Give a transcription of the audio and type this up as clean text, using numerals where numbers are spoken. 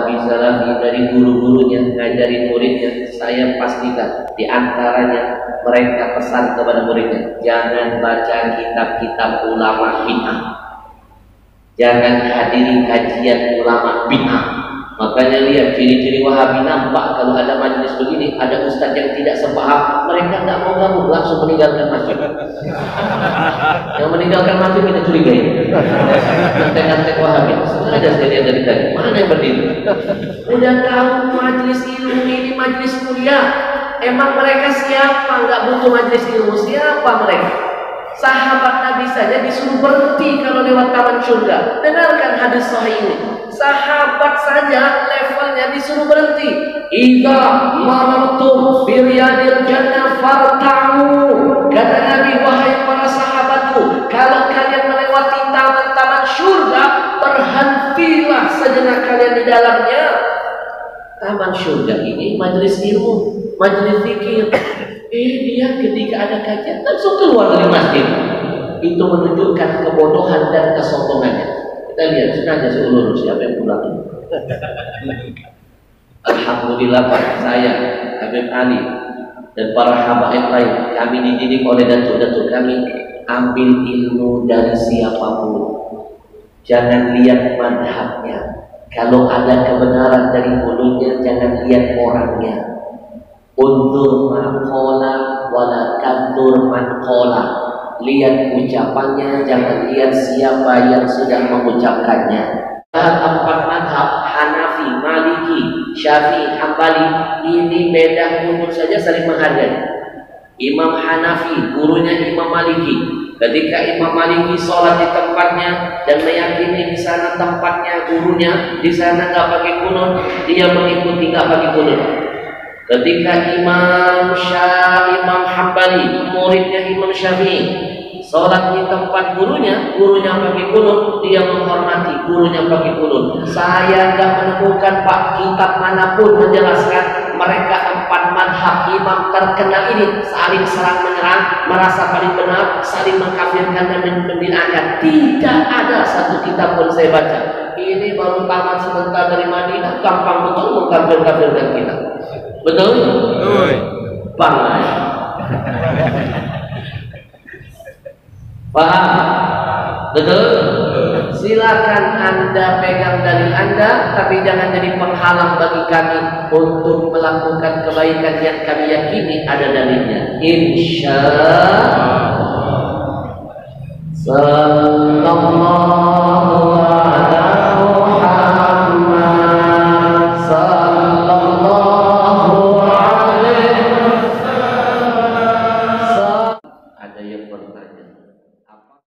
Wahabi Salafi dari guru-gurunya ngajarin muridnya, saya pastikan di antaranya mereka pesan kepada muridnya, jangan baca kitab-kitab ulama bid'ah, jangan hadiri kajian ulama bid'ah. Makanya lihat ciri-ciri Wahabi nampak kalau ada majelis begini, ada ustadz yang tidak sepaham, mereka nggak mau gabung, langsung meninggalkan masjid. Yang meninggalkan masjid kita curigai. Ngantek-ngantek Wahabi, sengaja sekalian dari tadi. Mana yang berdiri? Udah tahu majelis ilmu ini majelis kuliah. Emang mereka siapa? Nggak butuh majelis ilmu. Siapa mereka? Sahabat Nabi saja disuruh berhenti kalau lewat taman surga. Dengarkan hadis sahih ini. Sahabat saja levelnya disuruh berhenti. Idza marartum bi riyadil jannah farta'u. Kata Nabi, wahai para sahabatku, kalau kalian melewati taman-taman surga, berhentilah sejenak kalian di dalamnya. Taman surga ini majelis ilmu, majelis zikir. Dia ketika ada kajian langsung keluar dari masjid. Itu menunjukkan kebodohan dan kesombongannya. Kita lihat sengaja seulur siapa yang pulang. Alhamdulillah Pak, saya Habib Ali dan para habaib lain, kami dididik oleh datuk-datuk kami, ambil ilmu dari siapapun. Jangan lihat madhabnya. Kalau ada kebenaran dari mulutnya, jangan lihat orangnya. Undur maqala wala tandur man qala. Lihat ucapannya, jangan lihat siapa yang sudah mengucapkannya. Empat madhab, Hanafi, Maliki, Syafi'i, Hambali, ini beda umur saja saling menghargai. Imam Hanafi, gurunya Imam Maliki. Ketika Imam Maliki sholat di tempatnya dan meyakini di sana tempatnya gurunya, di sana nggak pakai kunut, dia mengikuti nggak pakai kunut. Ketika Imam Hambali, muridnya Imam Syafi'i, sholat di tempat gurunya pakai kunut, dia menghormati gurunya pakai kunut. Saya nggak menemukan Pak kitab manapun menjelaskan mereka empat madhab imam terkenal ini saling serang menyerang, merasa paling benar, saling mengkafirkan dan membid'ahkan. Tidak ada satu kitab pun saya baca. Ini baru tamat sebentar dari Madinah, gampang betul mengkafir-kafirkan kita. Betul? Betul. Paham? Paham? Betul? Silakan Anda pegang dalil Anda, tapi jangan jadi penghalang bagi kami untuk melakukan kebaikan yang kami yakini ada dalilnya. Insyaallah. Sallallahu